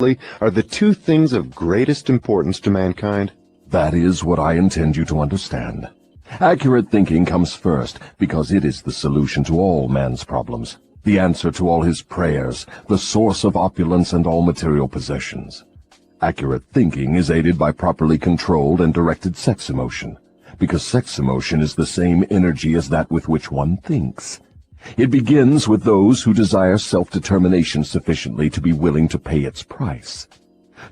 are the two things of greatest importance to mankind? That is what I intend you to understand. Accurate thinking comes first, because it is the solution to all man's problems, the answer to all his prayers, the source of opulence and all material possessions. Accurate thinking is aided by properly controlled and directed sex emotion, because sex emotion is the same energy as that with which one thinks. It begins with those who desire self-determination sufficiently to be willing to pay its price.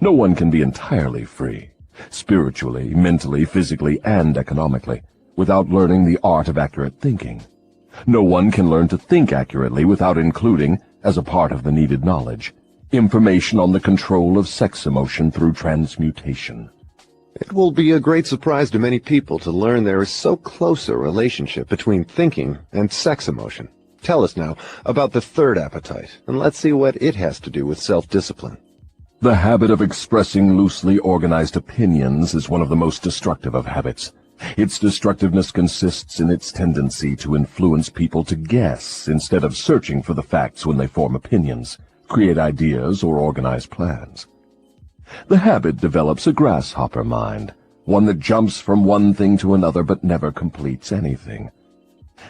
No one can be entirely free, spiritually, mentally, physically, and economically, without learning the art of accurate thinking. No one can learn to think accurately without including, as a part of the needed knowledge, information on the control of sex emotion through transmutation. It will be a great surprise to many people to learn there is so close a relationship between thinking and sex emotion. Tell us now about the third appetite, and let's see what it has to do with self-discipline. The habit of expressing loosely organized opinions is one of the most destructive of habits. Its destructiveness consists in its tendency to influence people to guess instead of searching for the facts when they form opinions, create ideas, or organize plans. The habit develops a grasshopper mind, one that jumps from one thing to another but never completes anything.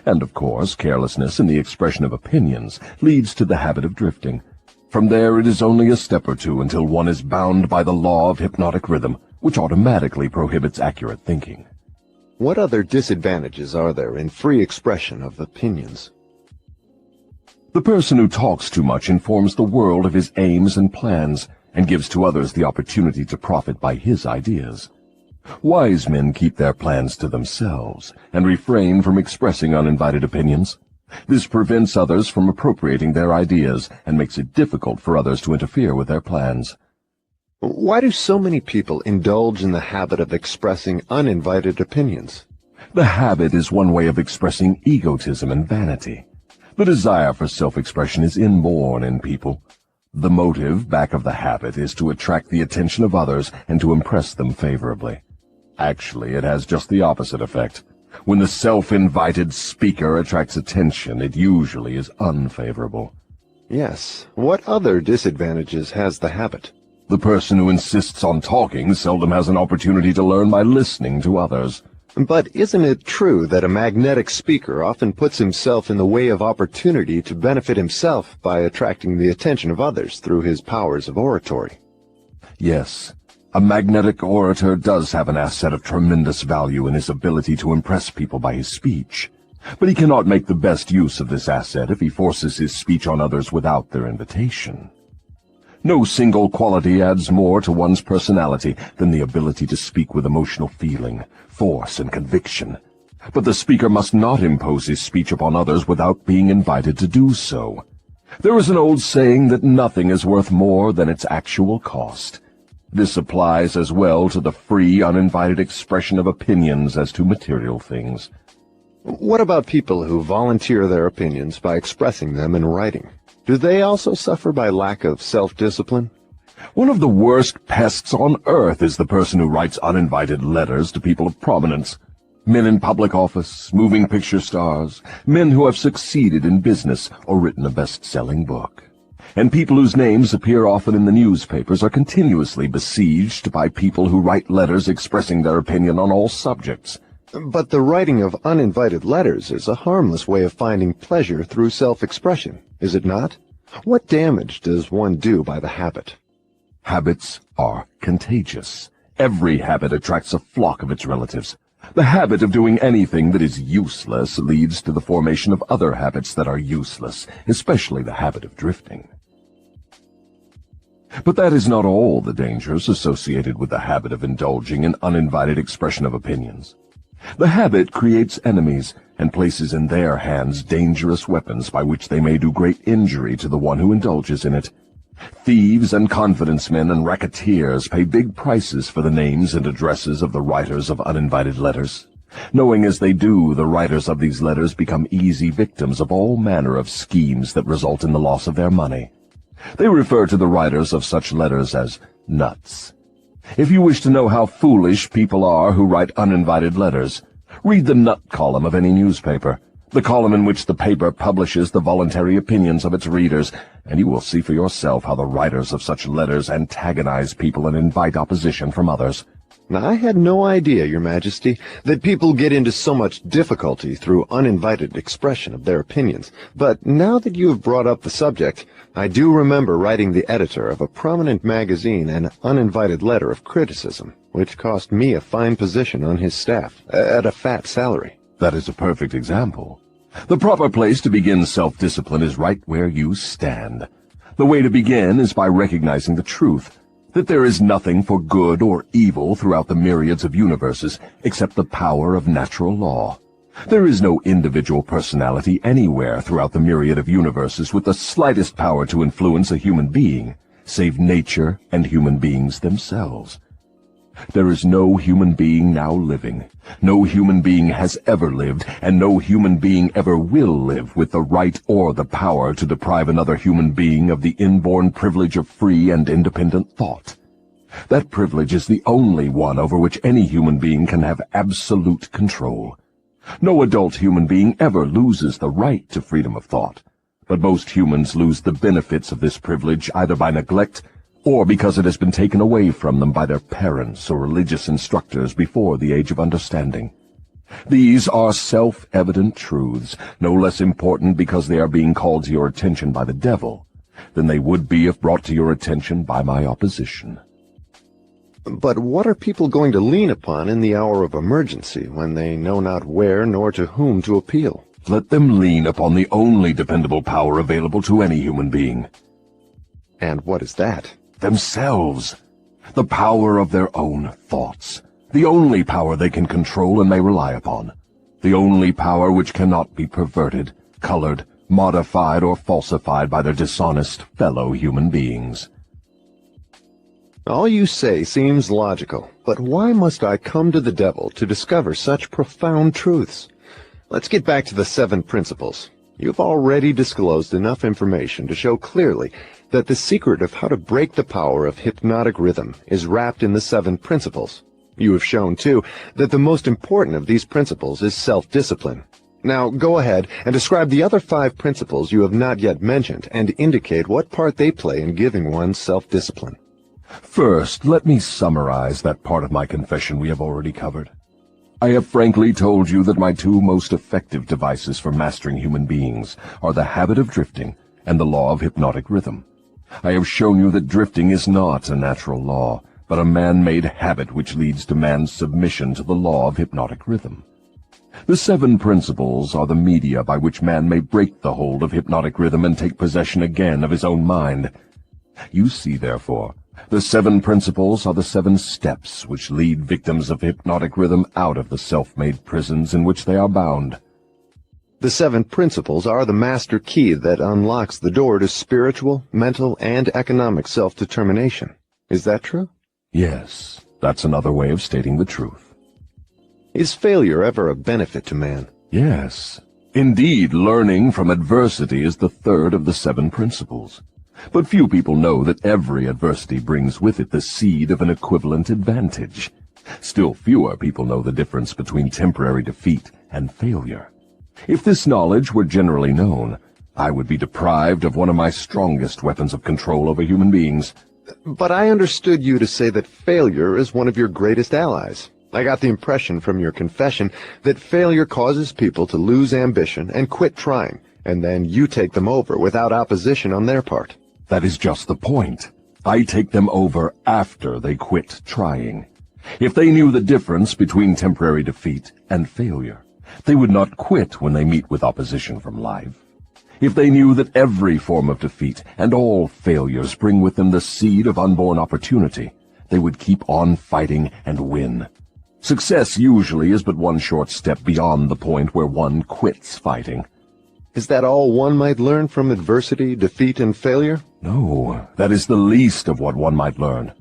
And of course, carelessness in the expression of opinions leads to the habit of drifting. From there it is only a step or two until one is bound by the law of hypnotic rhythm, which automatically prohibits accurate thinking. What other disadvantages are there in free expression of opinions? The person who talks too much informs the world of his aims and plans, and gives to others the opportunity to profit by his ideas. Wise men keep their plans to themselves, and refrain from expressing uninvited opinions. This prevents others from appropriating their ideas, and makes it difficult for others to interfere with their plans. Why do so many people indulge in the habit of expressing uninvited opinions? The habit is one way of expressing egotism and vanity. The desire for self-expression is inborn in people. The motive back of the habit is to attract the attention of others and to impress them favorably. Actually, it has just the opposite effect. When the self-invited speaker attracts attention, it usually is unfavorable. Yes. What other disadvantages has the habit? The person who insists on talking seldom has an opportunity to learn by listening to others. But isn't it true that a magnetic speaker often puts himself in the way of opportunity to benefit himself by attracting the attention of others through his powers of oratory? Yes, a magnetic orator does have an asset of tremendous value in his ability to impress people by his speech. But he cannot make the best use of this asset if he forces his speech on others without their invitation. No single quality adds more to one's personality than the ability to speak with emotional feeling, force, and conviction. But the speaker must not impose his speech upon others without being invited to do so. There is an old saying that nothing is worth more than its actual cost. This applies as well to the free, uninvited expression of opinions as to material things. What about people who volunteer their opinions by expressing them in writing? Do they also suffer by lack of self-discipline? One of the worst pests on earth is the person who writes uninvited letters to people of prominence. Men in public office, moving picture stars, men who have succeeded in business or written a best-selling book. And people whose names appear often in the newspapers are continuously besieged by people who write letters expressing their opinion on all subjects. But the writing of uninvited letters is a harmless way of finding pleasure through self-expression, is it not? What damage does one do by the habit? Habits are contagious. Every habit attracts a flock of its relatives. The habit of doing anything that is useless leads to the formation of other habits that are useless, especially the habit of drifting. But that is not all the dangers associated with the habit of indulging in uninvited expression of opinions. The habit creates enemies and places in their hands dangerous weapons by which they may do great injury to the one who indulges in it. Thieves and confidence men and racketeers pay big prices for the names and addresses of the writers of uninvited letters. Knowing as they do, the writers of these letters become easy victims of all manner of schemes that result in the loss of their money. They refer to the writers of such letters as nuts. If you wish to know how foolish people are who write uninvited letters, read the nut column of any newspaper. the column in which the paper publishes the voluntary opinions of its readers, and you will see for yourself how the writers of such letters antagonize people and invite opposition from others. Now, I had no idea, Your Majesty, that people get into so much difficulty through uninvited expression of their opinions. But now that you have brought up the subject, I do remember writing the editor of a prominent magazine an uninvited letter of criticism, which cost me a fine position on his staff, at a fat salary. That is a perfect example. The proper place to begin self-discipline is right where you stand. The way to begin is by recognizing the truth, that there is nothing for good or evil throughout the myriads of universes except the power of natural law. There is no individual personality anywhere throughout the myriad of universes with the slightest power to influence a human being, save nature and human beings themselves. There is no human being now living, no human being has ever lived, and no human being ever will live with the right or the power to deprive another human being of the inborn privilege of free and independent thought. That privilege is the only one over which any human being can have absolute control. No adult human being ever loses the right to freedom of thought, but most humans lose the benefits of this privilege either by neglect or because it has been taken away from them by their parents or religious instructors before the age of understanding. These are self-evident truths, no less important because they are being called to your attention by the devil than they would be if brought to your attention by my opposition. But what are people going to lean upon in the hour of emergency when they know not where nor to whom to appeal? Let them lean upon the only dependable power available to any human being. And what is that? Themselves. The power of their own thoughts. The only power they can control and may rely upon. The only power which cannot be perverted, colored, modified, or falsified by their dishonest fellow human beings. All you say seems logical, but why must I come to the devil to discover such profound truths? Let's get back to the 7 principles. You've already disclosed enough information to show clearly that the secret of how to break the power of hypnotic rhythm is wrapped in the 7 principles. You have shown, too, that the most important of these principles is self-discipline. Now, go ahead and describe the other 5 principles you have not yet mentioned and indicate what part they play in giving one self-discipline. First, let me summarize that part of my confession we have already covered. I have frankly told you that my 2 most effective devices for mastering human beings are the habit of drifting and the law of hypnotic rhythm. I have shown you that drifting is not a natural law, but a man-made habit which leads to man's submission to the law of hypnotic rhythm. The 7 principles are the media by which man may break the hold of hypnotic rhythm and take possession again of his own mind. You see, therefore, the 7 principles are the 7 steps which lead victims of hypnotic rhythm out of the self-made prisons in which they are bound. The 7 principles are the master key that unlocks the door to spiritual, mental, and economic self-determination. Is that true? Yes, that's another way of stating the truth. Is failure ever a benefit to man? Yes. Indeed, learning from adversity is the 3rd of the 7 principles. But few people know that every adversity brings with it the seed of an equivalent advantage. Still fewer people know the difference between temporary defeat and failure. If this knowledge were generally known, I would be deprived of one of my strongest weapons of control over human beings. But I understood you to say that failure is one of your greatest allies. I got the impression from your confession that failure causes people to lose ambition and quit trying, and then you take them over without opposition on their part. That is just the point. I take them over after they quit trying. If they knew the difference between temporary defeat and failure, they would not quit when they meet with opposition from life. If they knew that every form of defeat and all failures bring with them the seed of unborn opportunity, they would keep on fighting and win. Success usually is but one short step beyond the point where one quits fighting. Is that all one might learn from adversity, defeat, and failure? No, that is the least of what one might learn.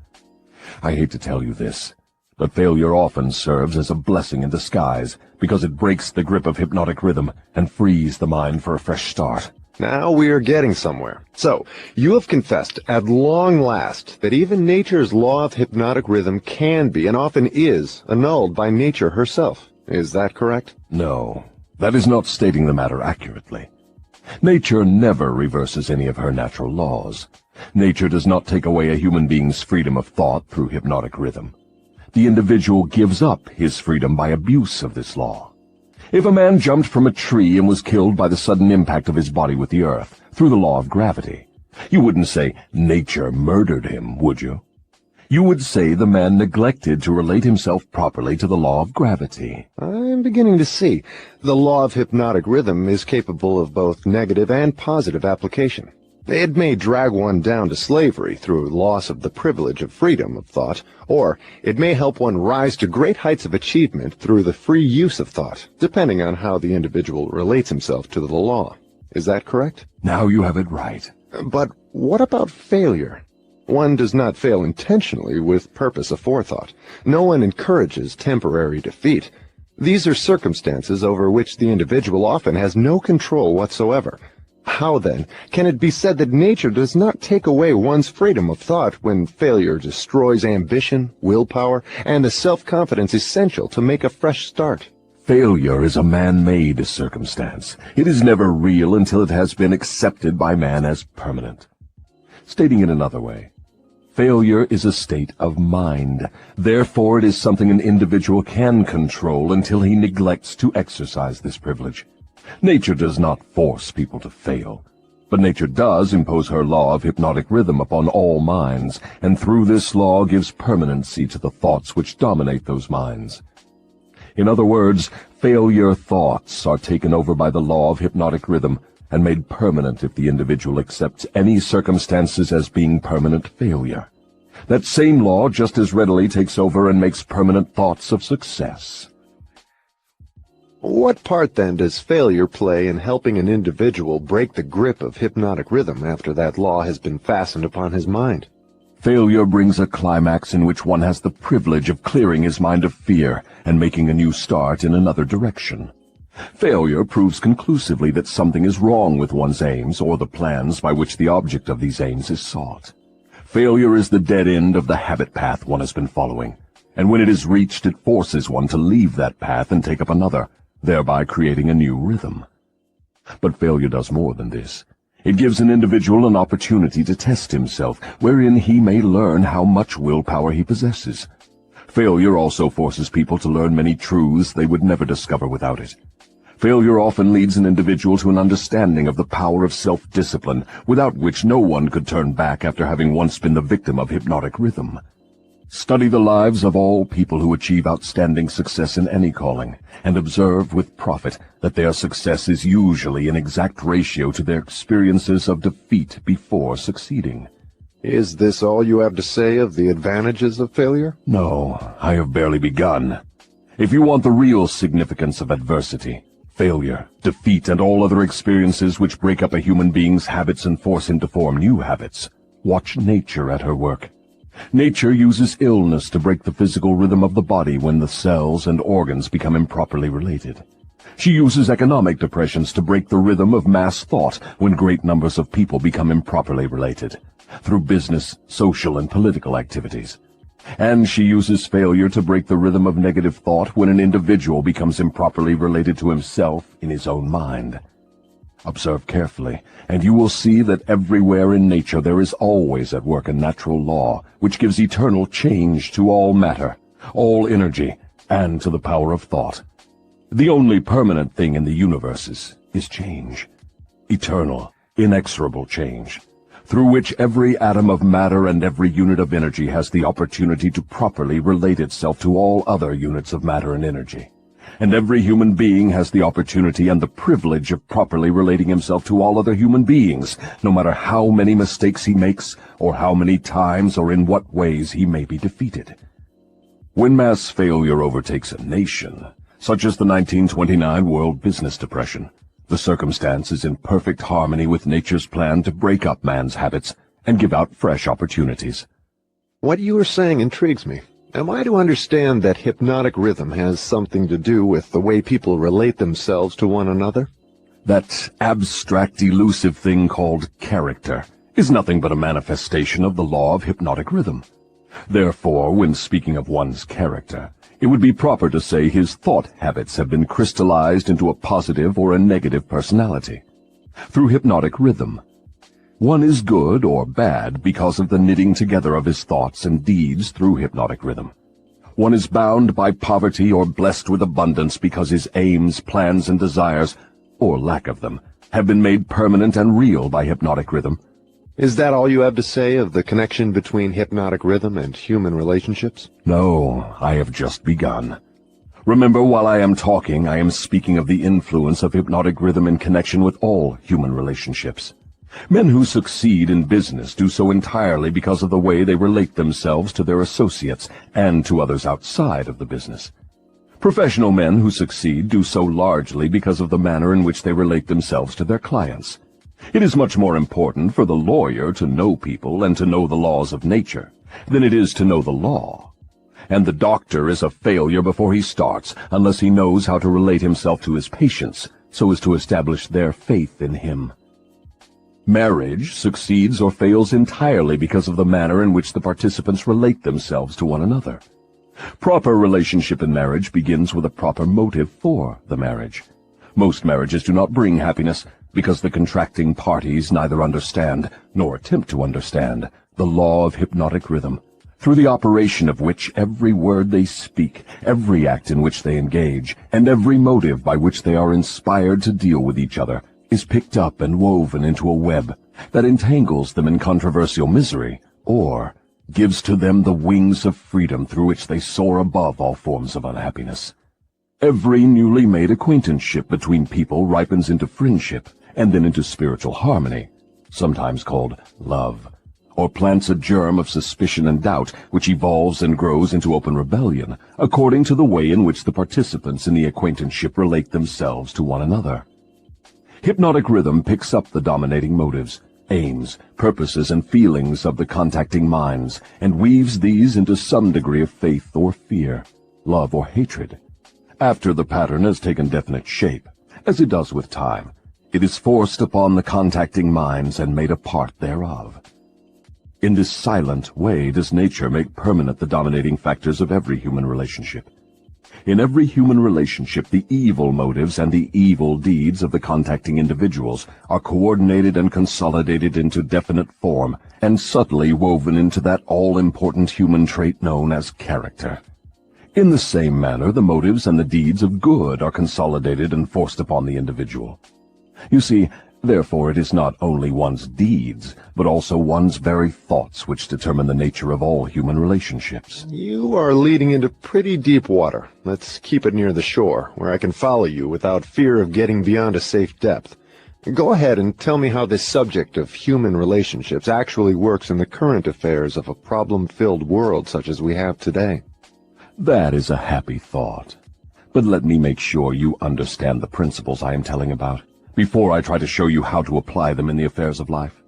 I hate to tell you this, but failure often serves as a blessing in disguise because it breaks the grip of hypnotic rhythm and frees the mind for a fresh start. Now we are getting somewhere. So, you have confessed at long last that even nature's law of hypnotic rhythm can be and often is annulled by nature herself. Is that correct? No. That is not stating the matter accurately. Nature never reverses any of her natural laws. Nature does not take away a human being's freedom of thought through hypnotic rhythm. The individual gives up his freedom by abuse of this law. If a man jumped from a tree and was killed by the sudden impact of his body with the earth, through the law of gravity, you wouldn't say nature murdered him, would you? You would say the man neglected to relate himself properly to the law of gravity. I'm beginning to see. The law of hypnotic rhythm is capable of both negative and positive application. It may drag one down to slavery through loss of the privilege of freedom of thought, or it may help one rise to great heights of achievement through the free use of thought, depending on how the individual relates himself to the law. Is that correct? Now you have it right. But what about failure? One does not fail intentionally with purpose aforethought. No one encourages temporary defeat. These are circumstances over which the individual often has no control whatsoever. How, then, can it be said that nature does not take away one's freedom of thought when failure destroys ambition, willpower, and the self-confidence essential to make a fresh start? Failure is a man-made circumstance. It is never real until it has been accepted by man as permanent. Stating it another way, failure is a state of mind. Therefore, it is something an individual can control until he neglects to exercise this privilege. Nature does not force people to fail, but nature does impose her law of hypnotic rhythm upon all minds, and through this law gives permanency to the thoughts which dominate those minds. In other words, failure thoughts are taken over by the law of hypnotic rhythm and made permanent if the individual accepts any circumstances as being permanent failure. That same law just as readily takes over and makes permanent thoughts of success. What part, then, does failure play in helping an individual break the grip of hypnotic rhythm after that law has been fastened upon his mind? Failure brings a climax in which one has the privilege of clearing his mind of fear and making a new start in another direction. Failure proves conclusively that something is wrong with one's aims or the plans by which the object of these aims is sought. Failure is the dead end of the habit path one has been following, and when it is reached, it forces one to leave that path and take up another, thereby creating a new rhythm. But failure does more than this. It gives an individual an opportunity to test himself, wherein he may learn how much willpower he possesses. Failure also forces people to learn many truths they would never discover without it. Failure often leads an individual to an understanding of the power of self-discipline, without which no one could turn back after having once been the victim of hypnotic rhythm. Study the lives of all people who achieve outstanding success in any calling, and observe with profit that their success is usually in exact ratio to their experiences of defeat before succeeding. Is this all you have to say of the advantages of failure? No, I have barely begun. If you want the real significance of adversity, failure, defeat, and all other experiences which break up a human being's habits and force him to form new habits, watch nature at her work. Nature uses illness to break the physical rhythm of the body when the cells and organs become improperly related. She uses economic depressions to break the rhythm of mass thought when great numbers of people become improperly related, through business, social, and political activities. And she uses failure to break the rhythm of negative thought when an individual becomes improperly related to himself in his own mind. Observe carefully, and you will see that everywhere in nature there is always at work a natural law which gives eternal change to all matter, all energy, and to the power of thought. The only permanent thing in the universe is change. Eternal, inexorable change, through which every atom of matter and every unit of energy has the opportunity to properly relate itself to all other units of matter and energy. And every human being has the opportunity and the privilege of properly relating himself to all other human beings, no matter how many mistakes he makes, or how many times or in what ways he may be defeated. When mass failure overtakes a nation, such as the 1929 World Business Depression, the circumstance is in perfect harmony with nature's plan to break up man's habits and give out fresh opportunities. What you are saying intrigues me. Am I to understand that hypnotic rhythm has something to do with the way people relate themselves to one another? That abstract, elusive thing called character is nothing but a manifestation of the law of hypnotic rhythm. Therefore, when speaking of one's character, It would be proper to say his thought habits have been crystallized into a positive or a negative personality. Through hypnotic rhythm, one is good or bad because of the knitting together of his thoughts and deeds through hypnotic rhythm. One is bound by poverty or blessed with abundance because his aims, plans, and desires, or lack of them, have been made permanent and real by hypnotic rhythm. Is that all you have to say of the connection between hypnotic rhythm and human relationships? No, I have just begun. Remember, while I am talking, I am speaking of the influence of hypnotic rhythm in connection with all human relationships. Men who succeed in business do so entirely because of the way they relate themselves to their associates and to others outside of the business. Professional men who succeed do so largely because of the manner in which they relate themselves to their clients. It is much more important for the lawyer to know people and to know the laws of nature than it is to know the law. And the doctor is a failure before he starts unless he knows how to relate himself to his patients so as to establish their faith in him. Marriage succeeds or fails entirely because of the manner in which the participants relate themselves to one another. Proper relationship in marriage begins with a proper motive for the marriage. Most marriages do not bring happiness because the contracting parties neither understand nor attempt to understand the law of hypnotic rhythm, through the operation of which every word they speak, every act in which they engage, and every motive by which they are inspired to deal with each other is picked up and woven into a web that entangles them in controversial misery, or gives to them the wings of freedom through which they soar above all forms of unhappiness. Every newly made acquaintanceship between people ripens into friendship and then into spiritual harmony, sometimes called love, or plants a germ of suspicion and doubt which evolves and grows into open rebellion, according to the way in which the participants in the acquaintanceship relate themselves to one another. Hypnotic rhythm picks up the dominating motives, aims, purposes, and feelings of the contacting minds, and weaves these into some degree of faith or fear, love or hatred. After the pattern has taken definite shape, as it does with time, it is forced upon the contacting minds and made a part thereof. In this silent way does nature make permanent the dominating factors of every human relationship. In every human relationship, the evil motives and the evil deeds of the contacting individuals are coordinated and consolidated into definite form and subtly woven into that all-important human trait known as character. In the same manner, the motives and the deeds of good are consolidated and forced upon the individual. You see, therefore, it is not only one's deeds, but also one's very thoughts which determine the nature of all human relationships. You are leading into pretty deep water. Let's keep it near the shore, where I can follow you without fear of getting beyond a safe depth. Go ahead and tell me how this subject of human relationships actually works in the current affairs of a problem-filled world such as we have today. That is a happy thought. But let me make sure you understand the principles I am telling about, before I try to show you how to apply them in the affairs of life.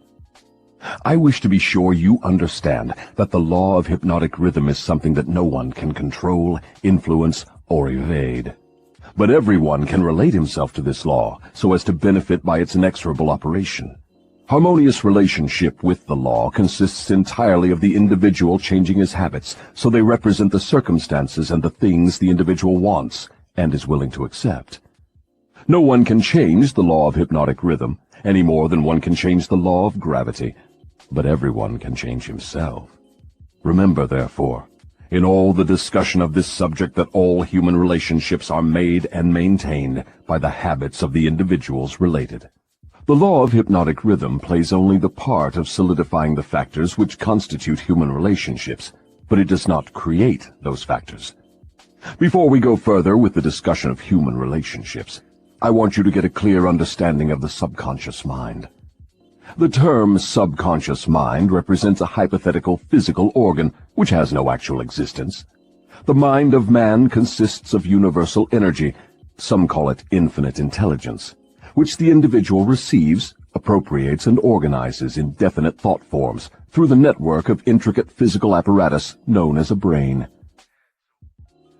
I wish to be sure you understand that the law of hypnotic rhythm is something that no one can control, influence, or evade. But everyone can relate himself to this law so as to benefit by its inexorable operation. Harmonious relationship with the law consists entirely of the individual changing his habits so they represent the circumstances and the things the individual wants and is willing to accept. No one can change the law of hypnotic rhythm any more than one can change the law of gravity, but everyone can change himself. Remember, therefore, in all the discussion of this subject, that all human relationships are made and maintained by the habits of the individuals related. The law of hypnotic rhythm plays only the part of solidifying the factors which constitute human relationships, but it does not create those factors. Before we go further with the discussion of human relationships, I want you to get a clear understanding of the subconscious mind. The term subconscious mind represents a hypothetical physical organ which has no actual existence. The mind of man consists of universal energy, some call it infinite intelligence, which the individual receives, appropriates, and organizes in definite thought forms through the network of intricate physical apparatus known as a brain.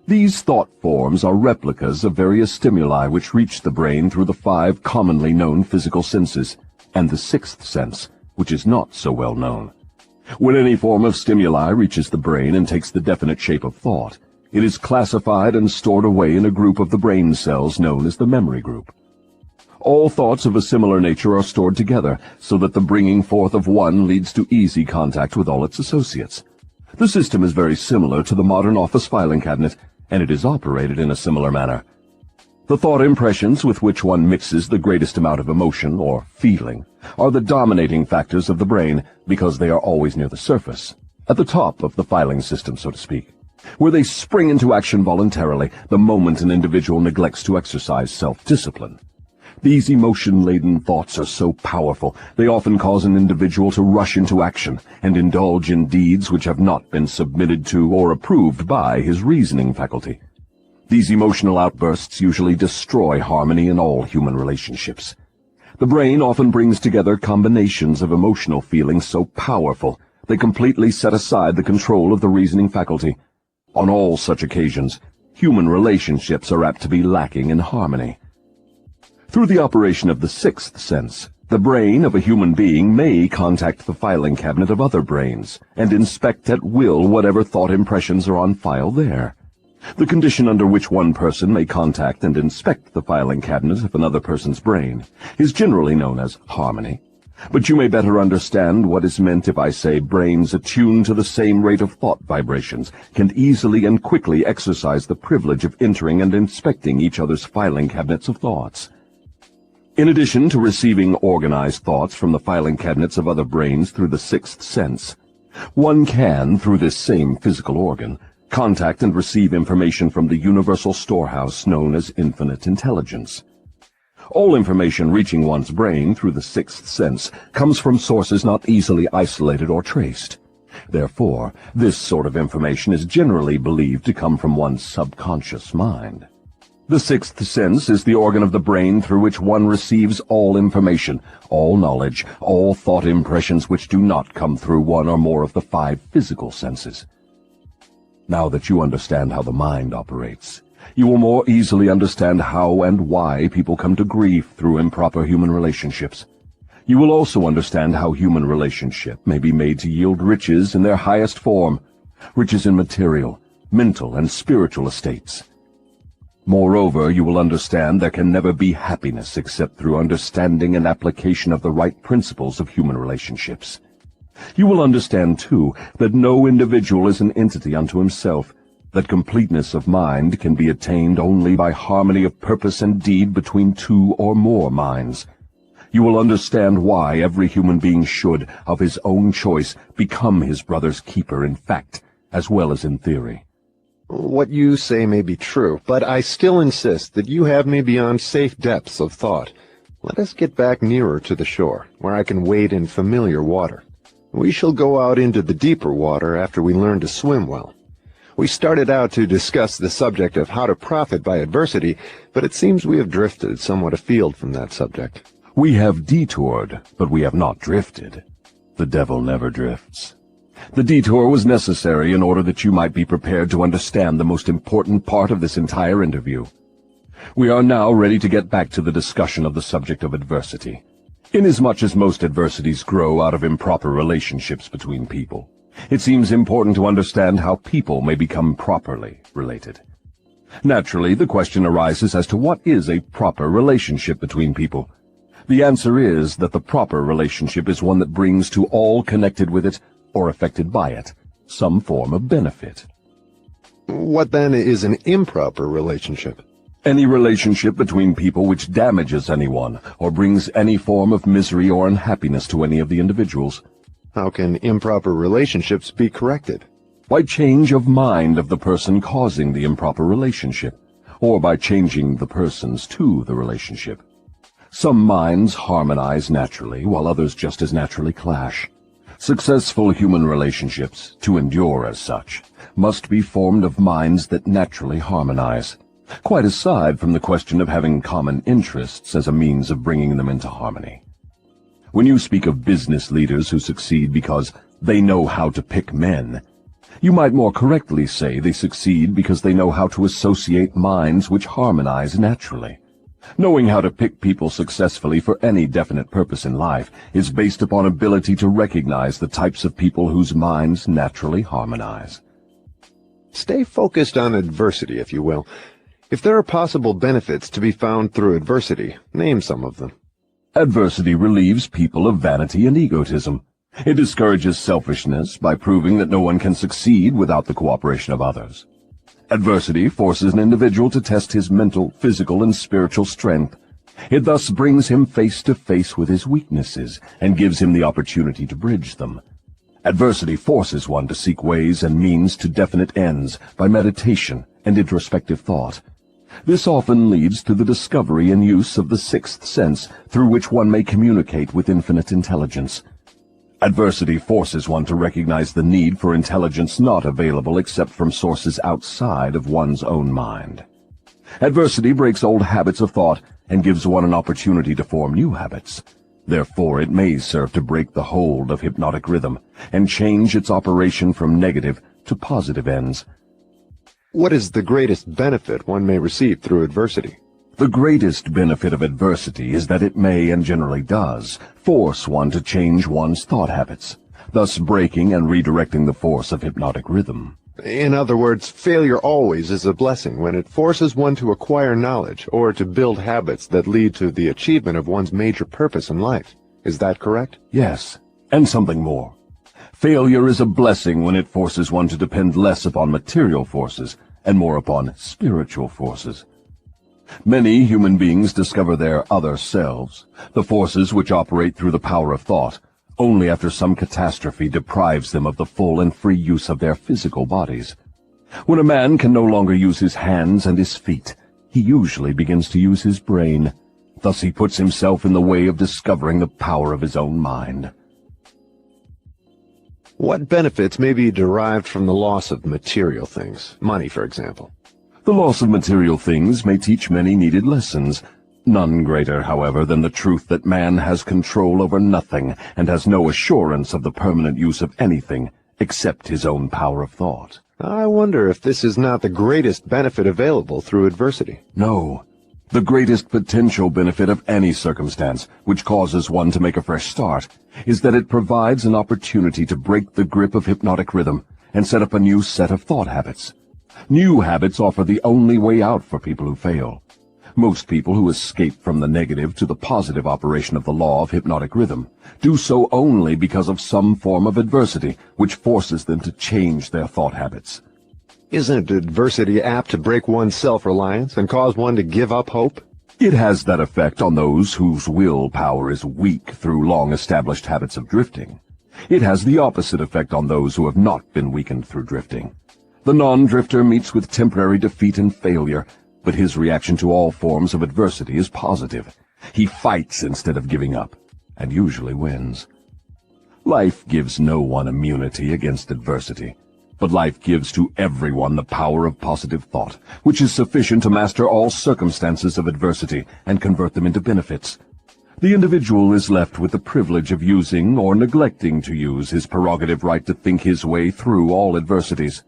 These thought forms are replicas of various stimuli which reach the brain through the 5 commonly known physical senses, and the 6th sense, which is not so well known. When any form of stimuli reaches the brain and takes the definite shape of thought, It is classified and stored away in a group of the brain cells known as the memory group. All thoughts of a similar nature are stored together, so that the bringing forth of one leads to easy contact with all its associates. The system is very similar to the modern office filing cabinet, and it is operated in a similar manner. The thought impressions with which one mixes the greatest amount of emotion, or feeling, are the dominating factors of the brain, because they are always near the surface, at the top of the filing system, so to speak, where they spring into action voluntarily the moment an individual neglects to exercise self-discipline. These emotion-laden thoughts are so powerful, they often cause an individual to rush into action and indulge in deeds which have not been submitted to or approved by his reasoning faculty. These emotional outbursts usually destroy harmony in all human relationships. The brain often brings together combinations of emotional feelings so powerful they completely set aside the control of the reasoning faculty. On all such occasions, human relationships are apt to be lacking in harmony. Through the operation of the sixth sense, the brain of a human being may contact the filing cabinet of other brains and inspect at will whatever thought impressions are on file there. The condition under which one person may contact and inspect the filing cabinet of another person's brain is generally known as harmony. But you may better understand what is meant if I say brains attuned to the same rate of thought vibrations can easily and quickly exercise the privilege of entering and inspecting each other's filing cabinets of thoughts. In addition to receiving organized thoughts from the filing cabinets of other brains through the sixth sense, one can, through this same physical organ, contact and receive information from the universal storehouse known as infinite intelligence. All information reaching one's brain through the sixth sense comes from sources not easily isolated or traced. Therefore, this sort of information is generally believed to come from one's subconscious mind. The sixth sense is the organ of the brain through which one receives all information, all knowledge, all thought impressions which do not come through one or more of the five physical senses. Now that you understand how the mind operates, you will more easily understand how and why people come to grief through improper human relationships. You will also understand how human relationship may be made to yield riches in their highest form, riches in material, mental, and spiritual estates. Moreover, you will understand there can never be happiness except through understanding and application of the right principles of human relationships. You will understand, too, that no individual is an entity unto himself, that completeness of mind can be attained only by harmony of purpose and deed between two or more minds. You will understand why every human being should, of his own choice, become his brother's keeper in fact, as well as in theory. What you say may be true, but I still insist that you have me beyond safe depths of thought. Let us get back nearer to the shore, where I can wade in familiar water. We shall go out into the deeper water after we learn to swim well. We started out to discuss the subject of how to profit by adversity, but it seems we have drifted somewhat afield from that subject. We have detoured, but we have not drifted. The devil never drifts. The detour was necessary in order that you might be prepared to understand the most important part of this entire interview. We are now ready to get back to the discussion of the subject of adversity. Inasmuch as most adversities grow out of improper relationships between people, it seems important to understand how people may become properly related. Naturally, the question arises as to what is a proper relationship between people. The answer is that the proper relationship is one that brings to all connected with it, or affected by it, some form of benefit. What then is an improper relationship? Any relationship between people which damages anyone, or brings any form of misery or unhappiness to any of the individuals. How can improper relationships be corrected? By change of mind of the person causing the improper relationship, or by changing the persons to the relationship. Some minds harmonize naturally, while others just as naturally clash. Successful human relationships, to endure as such, must be formed of minds that naturally harmonize, quite aside from the question of having common interests as a means of bringing them into harmony. When you speak of business leaders who succeed because they know how to pick men, you might more correctly say they succeed because they know how to associate minds which harmonize naturally. Knowing how to pick people successfully for any definite purpose in life is based upon ability to recognize the types of people whose minds naturally harmonize. Stay focused on adversity, if you will. If there are possible benefits to be found through adversity, name some of them. Adversity relieves people of vanity and egotism. It discourages selfishness by proving that no one can succeed without the cooperation of others. Adversity forces an individual to test his mental, physical, and spiritual strength. It thus brings him face to face with his weaknesses and gives him the opportunity to bridge them. Adversity forces one to seek ways and means to definite ends by meditation and introspective thought. This often leads to the discovery and use of the sixth sense, through which one may communicate with infinite intelligence. Adversity forces one to recognize the need for intelligence not available except from sources outside of one's own mind. Adversity breaks old habits of thought and gives one an opportunity to form new habits. Therefore, it may serve to break the hold of hypnotic rhythm and change its operation from negative to positive ends. What is the greatest benefit one may receive through adversity? The greatest benefit of adversity is that it may, and generally does, force one to change one's thought habits, thus breaking and redirecting the force of hypnotic rhythm. In other words, failure always is a blessing when it forces one to acquire knowledge or to build habits that lead to the achievement of one's major purpose in life. Is that correct? Yes, and something more. Failure is a blessing when it forces one to depend less upon material forces and more upon spiritual forces. Many human beings discover their other selves, the forces which operate through the power of thought, only after some catastrophe deprives them of the full and free use of their physical bodies. When a man can no longer use his hands and his feet, he usually begins to use his brain. Thus he puts himself in the way of discovering the power of his own mind. What benefits may be derived from the loss of material things, money, for example? The loss of material things may teach many needed lessons, none greater, however, than the truth that man has control over nothing and has no assurance of the permanent use of anything except his own power of thought. I wonder if this is not the greatest benefit available through adversity. No. The greatest potential benefit of any circumstance which causes one to make a fresh start is that it provides an opportunity to break the grip of hypnotic rhythm and set up a new set of thought habits. New habits offer the only way out for people who fail. Most people who escape from the negative to the positive operation of the law of hypnotic rhythm do so only because of some form of adversity which forces them to change their thought habits. Isn't adversity apt to break one's self-reliance and cause one to give up hope? It has that effect on those whose willpower is weak through long-established habits of drifting. It has the opposite effect on those who have not been weakened through drifting. The non-drifter meets with temporary defeat and failure, but his reaction to all forms of adversity is positive. He fights instead of giving up, and usually wins. Life gives no one immunity against adversity, but life gives to everyone the power of positive thought, which is sufficient to master all circumstances of adversity and convert them into benefits. The individual is left with the privilege of using or neglecting to use his prerogative right to think his way through all adversities.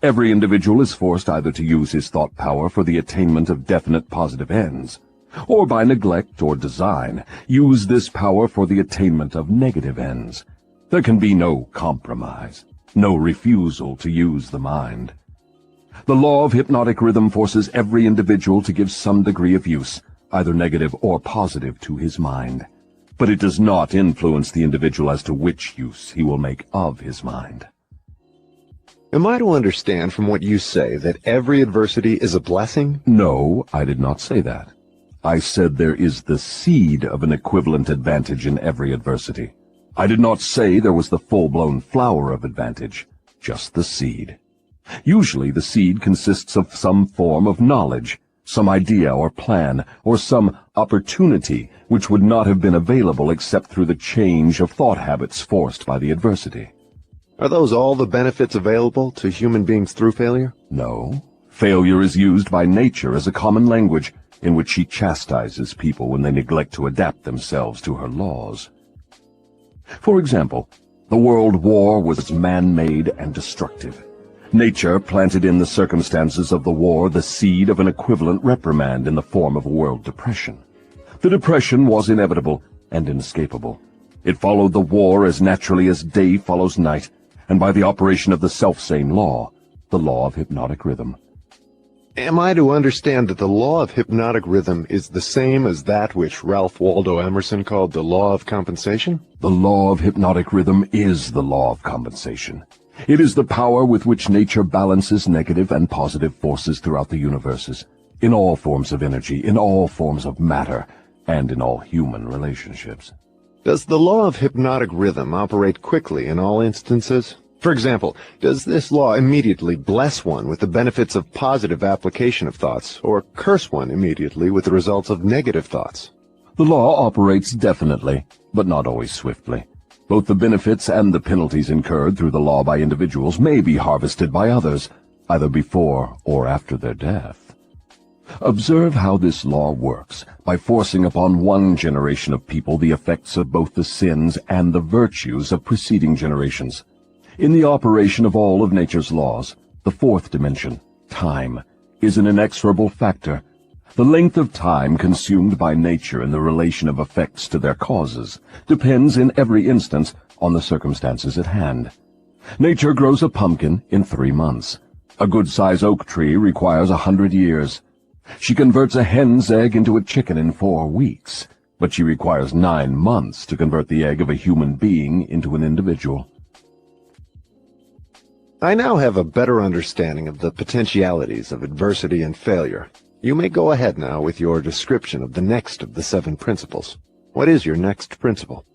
Every individual is forced either to use his thought power for the attainment of definite positive ends, or by neglect or design, use this power for the attainment of negative ends. There can be no compromise, no refusal to use the mind. The law of hypnotic rhythm forces every individual to give some degree of use, either negative or positive, to his mind. But it does not influence the individual as to which use he will make of his mind. Am I to understand from what you say that every adversity is a blessing? No, I did not say that. I said there is the seed of an equivalent advantage in every adversity. I did not say there was the full-blown flower of advantage, just the seed. Usually the seed consists of some form of knowledge, some idea or plan, or some opportunity which would not have been available except through the change of thought habits forced by the adversity. Are those all the benefits available to human beings through failure? No. Failure is used by nature as a common language in which she chastises people when they neglect to adapt themselves to her laws. For example, the world war was man-made and destructive. Nature planted in the circumstances of the war the seed of an equivalent reprimand in the form of a world depression. The depression was inevitable and inescapable. It followed the war as naturally as day follows night, and by the operation of the selfsame law, the law of hypnotic rhythm. Am I to understand that the law of hypnotic rhythm is the same as that which Ralph Waldo Emerson called the law of compensation? The law of hypnotic rhythm is the law of compensation. It is the power with which nature balances negative and positive forces throughout the universes, in all forms of energy, in all forms of matter, and in all human relationships. Does the law of hypnotic rhythm operate quickly in all instances? For example, does this law immediately bless one with the benefits of positive application of thoughts, or curse one immediately with the results of negative thoughts? The law operates definitely, but not always swiftly. Both the benefits and the penalties incurred through the law by individuals may be harvested by others, either before or after their death. Observe how this law works by forcing upon one generation of people the effects of both the sins and the virtues of preceding generations. In the operation of all of nature's laws, the fourth dimension, time, is an inexorable factor. The length of time consumed by nature in the relation of effects to their causes depends in every instance on the circumstances at hand. Nature grows a pumpkin in 3 months. A good-sized oak tree requires 100 years. She converts a hen's egg into a chicken in 4 weeks, but she requires 9 months to convert the egg of a human being into an individual. I now have a better understanding of the potentialities of adversity and failure. You may go ahead now with your description of the next of the 7 principles. What is your next principle?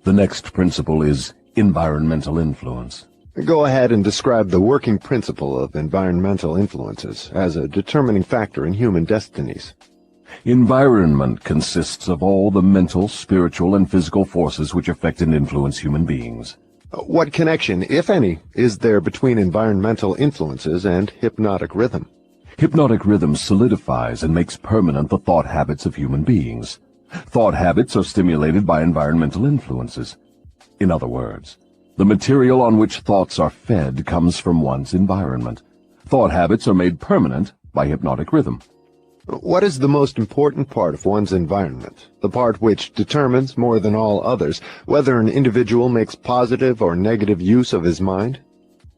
The next principle is environmental influence. Go ahead and describe the working principle of environmental influences as a determining factor in human destinies. Environment consists of all the mental, spiritual, and physical forces which affect and influence human beings. What connection, if any, is there between environmental influences and hypnotic rhythm? Hypnotic rhythm solidifies and makes permanent the thought habits of human beings. Thought habits are stimulated by environmental influences. In other words, the material on which thoughts are fed comes from one's environment. Thought habits are made permanent by hypnotic rhythm. What is the most important part of one's environment, the part which determines, more than all others, whether an individual makes positive or negative use of his mind?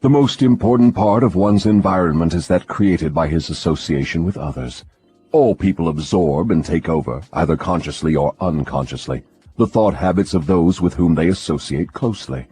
The most important part of one's environment is that created by his association with others. All people absorb and take over, either consciously or unconsciously, the thought habits of those with whom they associate closely.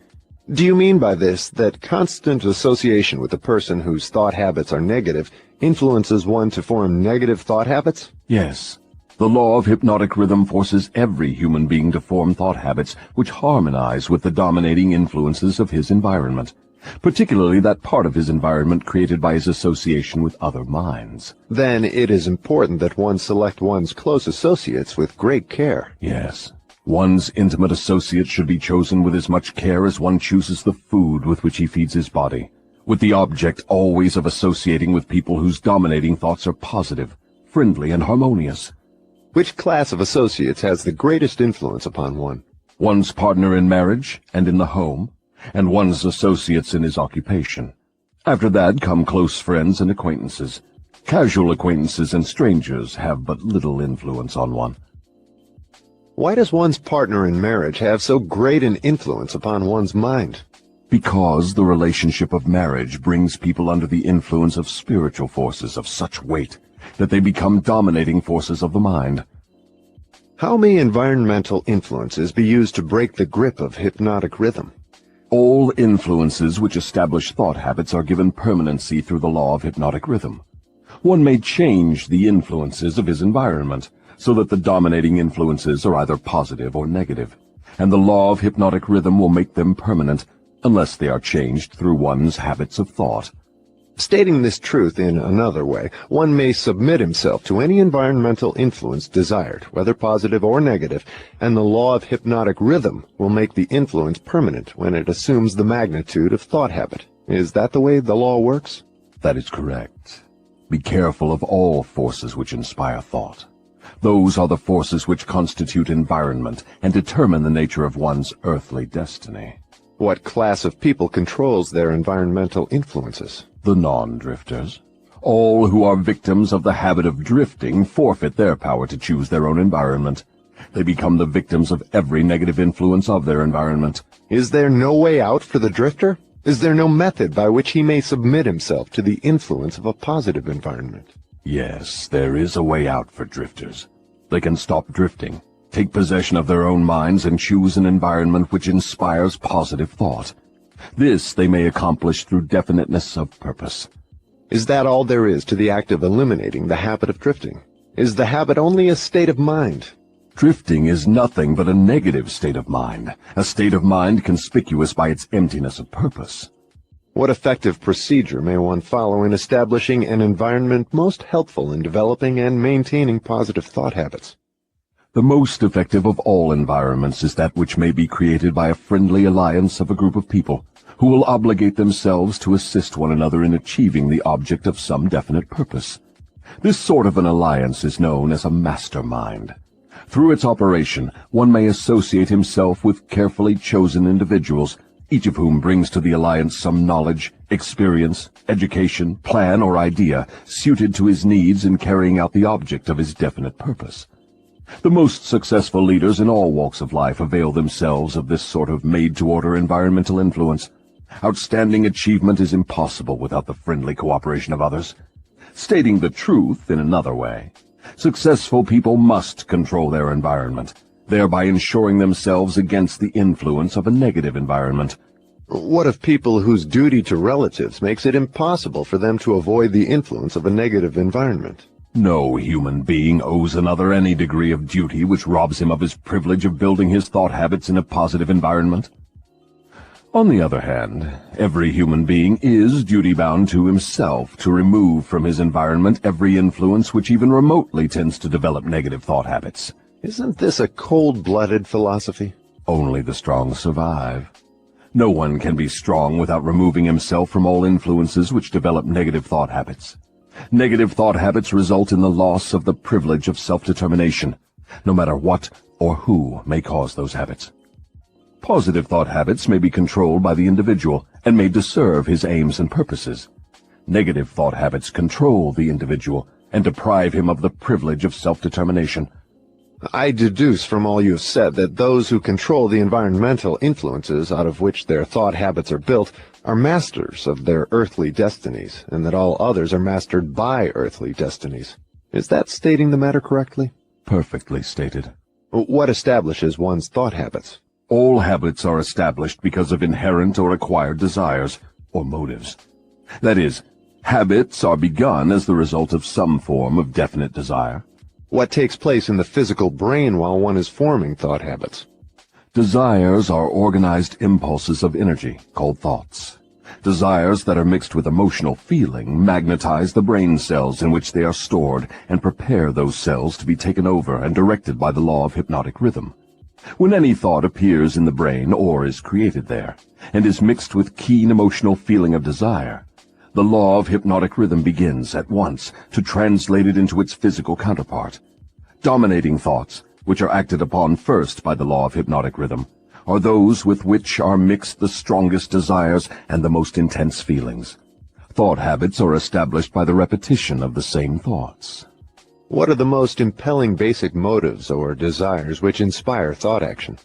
Do you mean by this that constant association with a person whose thought habits are negative influences one to form negative thought habits? Yes. The law of hypnotic rhythm forces every human being to form thought habits which harmonize with the dominating influences of his environment, particularly that part of his environment created by his association with other minds. Then it is important that one select one's close associates with great care. Yes. One's intimate associates should be chosen with as much care as one chooses the food with which he feeds his body, with the object always of associating with people whose dominating thoughts are positive, friendly, and harmonious. Which class of associates has the greatest influence upon one? One's partner in marriage and in the home, and one's associates in his occupation. After that come close friends and acquaintances. Casual acquaintances and strangers have but little influence on one. Why does one's partner in marriage have so great an influence upon one's mind? Because the relationship of marriage brings people under the influence of spiritual forces of such weight that they become dominating forces of the mind. How may environmental influences be used to break the grip of hypnotic rhythm? All influences which establish thought habits are given permanency through the law of hypnotic rhythm. One may change the influences of his environment, so that the dominating influences are either positive or negative, and the law of hypnotic rhythm will make them permanent, unless they are changed through one's habits of thought. Stating this truth in another way, one may submit himself to any environmental influence desired, whether positive or negative, and the law of hypnotic rhythm will make the influence permanent when it assumes the magnitude of thought habit. Is that the way the law works? That is correct. Be careful of all forces which inspire thought. Those are the forces which constitute environment and determine the nature of one's earthly destiny. What class of people controls their environmental influences? The non-drifters. All who are victims of the habit of drifting forfeit their power to choose their own environment. They become the victims of every negative influence of their environment. Is there no way out for the drifter? Is there no method by which he may submit himself to the influence of a positive environment? Yes, there is a way out for drifters. They can stop drifting, take possession of their own minds, and choose an environment which inspires positive thought. This they may accomplish through definiteness of purpose. Is that all there is to the act of eliminating the habit of drifting? Is the habit only a state of mind? Drifting is nothing but a negative state of mind, a state of mind conspicuous by its emptiness of purpose. What effective procedure may one follow in establishing an environment most helpful in developing and maintaining positive thought habits? The most effective of all environments is that which may be created by a friendly alliance of a group of people who will obligate themselves to assist one another in achieving the object of some definite purpose. This sort of an alliance is known as a mastermind. Through its operation, one may associate himself with carefully chosen individuals, each of whom brings to the alliance some knowledge, experience, education, plan, or idea suited to his needs in carrying out the object of his definite purpose. The most successful leaders in all walks of life avail themselves of this sort of made-to-order environmental influence. Outstanding achievement is impossible without the friendly cooperation of others. Stating the truth in another way, successful people must control their environment, thereby ensuring themselves against the influence of a negative environment. What of people whose duty to relatives makes it impossible for them to avoid the influence of a negative environment? No human being owes another any degree of duty which robs him of his privilege of building his thought habits in a positive environment. On the other hand, every human being is duty-bound to himself to remove from his environment every influence which even remotely tends to develop negative thought habits. Isn't this a cold-blooded philosophy? Only the strong survive. No one can be strong without removing himself from all influences which develop negative thought habits. Negative thought habits result in the loss of the privilege of self-determination, no matter what or who may cause those habits. Positive thought habits may be controlled by the individual and made to serve his aims and purposes. Negative thought habits control the individual and deprive him of the privilege of self-determination. I deduce from all you have said that those who control the environmental influences out of which their thought habits are built are masters of their earthly destinies, and that all others are mastered by earthly destinies. Is that stating the matter correctly? Perfectly stated. What establishes one's thought habits? All habits are established because of inherent or acquired desires, or motives. That is, habits are begun as the result of some form of definite desire. What takes place in the physical brain while one is forming thought habits? Desires are organized impulses of energy, called thoughts. Desires that are mixed with emotional feeling magnetize the brain cells in which they are stored and prepare those cells to be taken over and directed by the law of hypnotic rhythm. When any thought appears in the brain or is created there, and is mixed with keen emotional feeling of desire, the law of hypnotic rhythm begins at once to translate it into its physical counterpart. Dominating thoughts, which are acted upon first by the law of hypnotic rhythm, are those with which are mixed the strongest desires and the most intense feelings. Thought habits are established by the repetition of the same thoughts. What are the most impelling basic motives or desires which inspire thought action?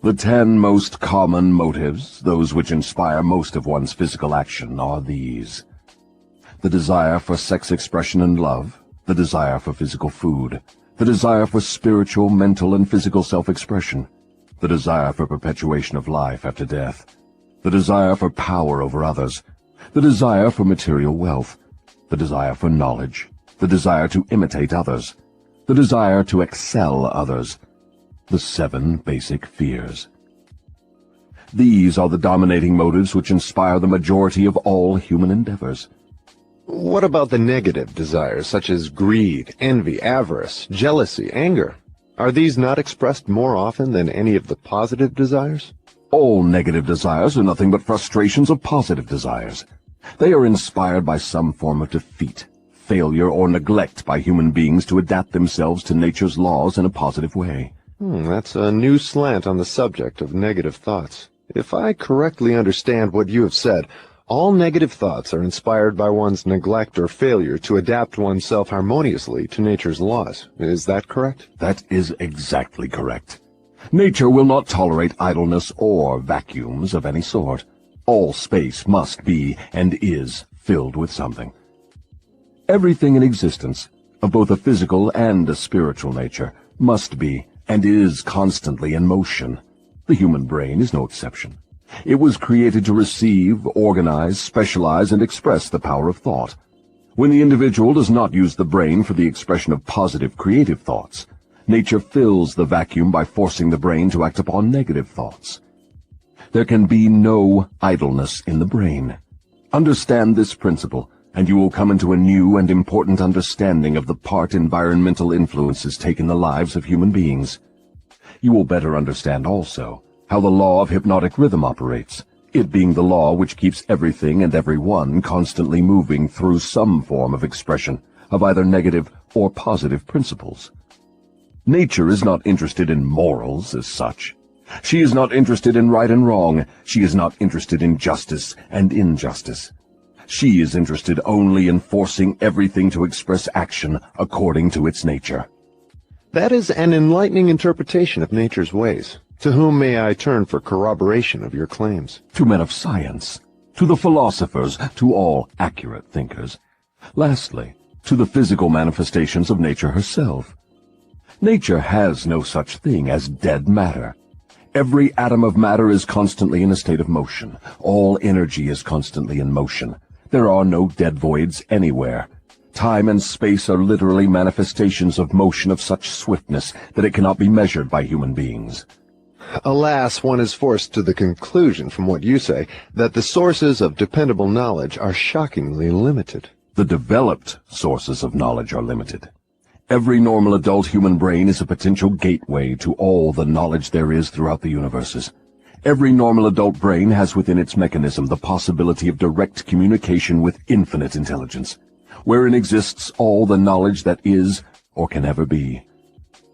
The 10 most common motives, those which inspire most of one's physical action, are these: the desire for sex expression and love, the desire for physical food, the desire for spiritual, mental, and physical self-expression, the desire for perpetuation of life after death, the desire for power over others, the desire for material wealth, the desire for knowledge, the desire to imitate others, the desire to excel others, the 7 basic fears. These are the dominating motives which inspire the majority of all human endeavors. What about the negative desires, such as greed, envy, avarice, jealousy, anger? Are these not expressed more often than any of the positive desires? All negative desires are nothing but frustrations of positive desires. They are inspired by some form of defeat, failure, or neglect by human beings to adapt themselves to nature's laws in a positive way. That's a new slant on the subject of negative thoughts. If I correctly understand what you have said, all negative thoughts are inspired by one's neglect or failure to adapt oneself harmoniously to nature's laws. Is that correct? That is exactly correct. Nature will not tolerate idleness or vacuums of any sort. All space must be and is filled with something. Everything in existence, of both a physical and a spiritual nature, must be and is constantly in motion. The human brain is no exception. It was created to receive, organize, specialize, and express the power of thought. When the individual does not use the brain for the expression of positive, creative thoughts, nature fills the vacuum by forcing the brain to act upon negative thoughts. There can be no idleness in the brain. Understand this principle, and you will come into a new and important understanding of the part environmental influences take in the lives of human beings. You will better understand also how the law of hypnotic rhythm operates, it being the law which keeps everything and everyone constantly moving through some form of expression of either negative or positive principles. Nature is not interested in morals as such. She is not interested in right and wrong. She is not interested in justice and injustice. She is interested only in forcing everything to express action according to its nature. That is an enlightening interpretation of nature's ways. To whom may I turn for corroboration of your claims? To men of science, to the philosophers, to all accurate thinkers. Lastly, to the physical manifestations of nature herself. Nature has no such thing as dead matter. Every atom of matter is constantly in a state of motion. All energy is constantly in motion. There are no dead voids anywhere. Time and space are literally manifestations of motion of such swiftness that it cannot be measured by human beings. Alas, one is forced to the conclusion from what you say that the sources of dependable knowledge are shockingly limited. The developed sources of knowledge are limited. Every normal adult human brain is a potential gateway to all the knowledge there is throughout the universes. Every normal adult brain has within its mechanism the possibility of direct communication with infinite intelligence, wherein exists all the knowledge that is or can ever be.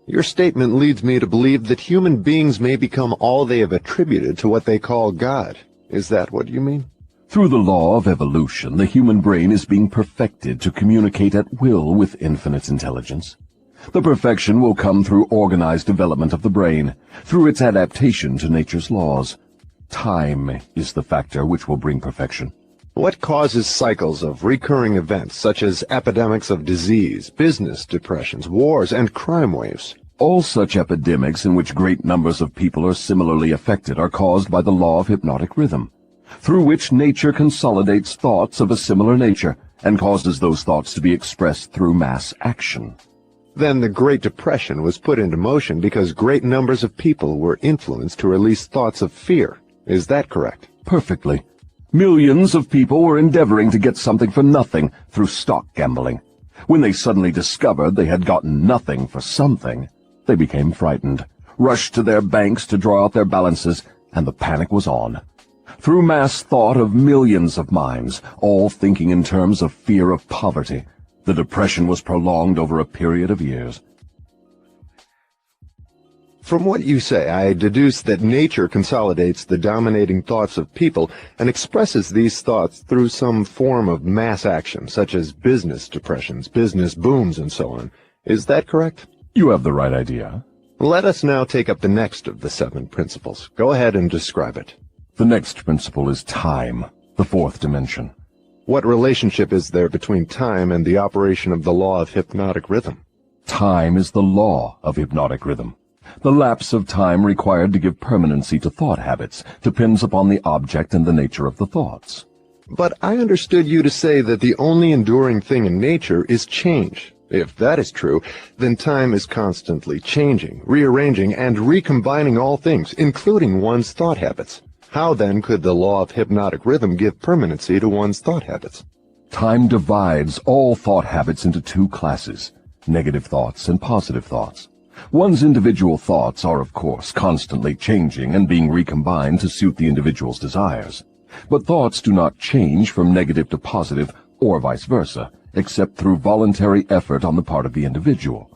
Your statement leads me to believe that human beings may become all they have attributed to what they call God. Is that what you mean? Through the law of evolution, the human brain is being perfected to communicate at will with infinite intelligence. The perfection will come through organized development of the brain, through its adaptation to nature's laws. Time is the factor which will bring perfection. What causes cycles of recurring events such as epidemics of disease, business depressions, wars, and crime waves? All such epidemics in which great numbers of people are similarly affected are caused by the law of hypnotic rhythm, through which nature consolidates thoughts of a similar nature and causes those thoughts to be expressed through mass action. Then the Great Depression was put into motion because great numbers of people were influenced to release thoughts of fear. Is that correct? Perfectly. Millions of people were endeavoring to get something for nothing through stock gambling. When they suddenly discovered they had gotten nothing for something, they became frightened, rushed to their banks to draw out their balances, and the panic was on. Through mass thought of millions of minds, all thinking in terms of fear of poverty, the Depression was prolonged over a period of years. From what you say, I deduce that nature consolidates the dominating thoughts of people and expresses these thoughts through some form of mass action, such as business depressions, business booms, and so on. Is that correct? You have the right idea. Let us now take up the next of the 7 principles. Go ahead and describe it. The next principle is time, the 4th dimension. What relationship is there between time and the operation of the law of hypnotic rhythm? Time is the law of hypnotic rhythm. The lapse of time required to give permanency to thought habits depends upon the object and the nature of the thoughts. But I understood you to say that the only enduring thing in nature is change. If that is true, then time is constantly changing, rearranging, and recombining all things, including one's thought habits. How then could the law of hypnotic rhythm give permanency to one's thought habits? Time divides all thought habits into 2 classes, negative thoughts and positive thoughts. One's individual thoughts are, of course, constantly changing and being recombined to suit the individual's desires. But thoughts do not change from negative to positive, or vice versa, except through voluntary effort on the part of the individual.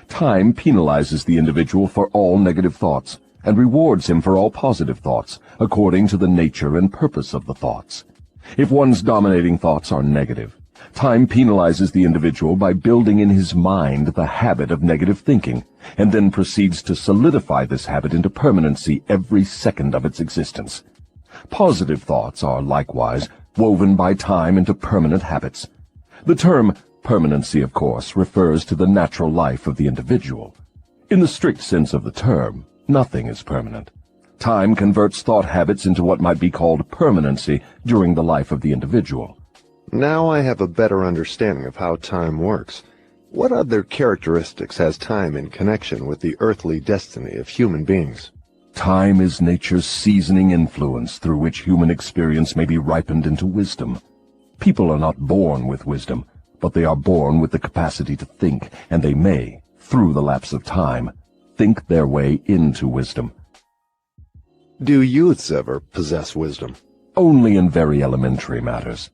Time penalizes the individual for all negative thoughts, and rewards him for all positive thoughts, according to the nature and purpose of the thoughts. If one's dominating thoughts are negative, time penalizes the individual by building in his mind the habit of negative thinking, and then proceeds to solidify this habit into permanency every second of its existence. Positive thoughts are likewise woven by time into permanent habits. The term permanency, of course, refers to the natural life of the individual. In the strict sense of the term, nothing is permanent. Time converts thought habits into what might be called permanency during the life of the individual. Now I have a better understanding of how time works. What other characteristics has time in connection with the earthly destiny of human beings? Time is nature's seasoning influence through which human experience may be ripened into wisdom. People are not born with wisdom, but they are born with the capacity to think, and they may, through the lapse of time, think their way into wisdom. Do youths ever possess wisdom? Only in very elementary matters.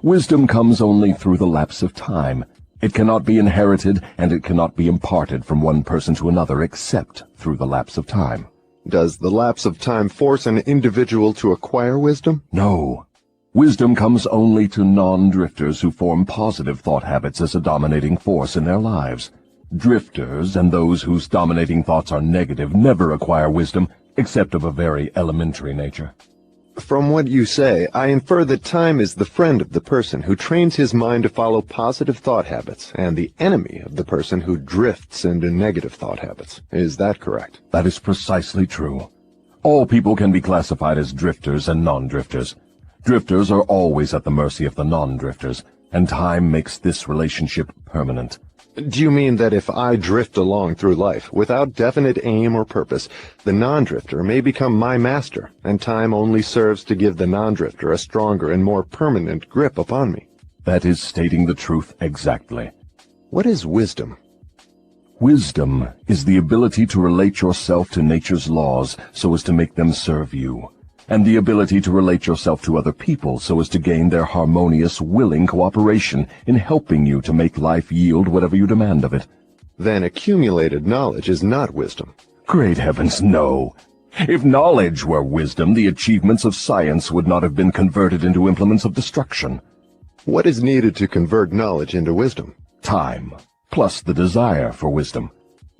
Wisdom comes only through the lapse of time. It cannot be inherited, and it cannot be imparted from one person to another except through the lapse of time. Does the lapse of time force an individual to acquire wisdom? No. Wisdom comes only to non-drifters who form positive thought habits as a dominating force in their lives. Drifters and those whose dominating thoughts are negative never acquire wisdom, except of a very elementary nature. From what you say, I infer that time is the friend of the person who trains his mind to follow positive thought habits, and the enemy of the person who drifts into negative thought habits. Is that correct? That is precisely true. All people can be classified as drifters and non-drifters. Drifters are always at the mercy of the non-drifters, and time makes this relationship permanent. Do you mean that if I drift along through life without definite aim or purpose, the non-drifter may become my master, and time only serves to give the non-drifter a stronger and more permanent grip upon me? That is stating the truth exactly. What is wisdom? Wisdom is the ability to relate yourself to nature's laws so as to make them serve you, and the ability to relate yourself to other people so as to gain their harmonious, willing cooperation in helping you to make life yield whatever you demand of it. Then accumulated knowledge is not wisdom. Great heavens, no! If knowledge were wisdom, the achievements of science would not have been converted into implements of destruction. What is needed to convert knowledge into wisdom? Time, plus the desire for wisdom.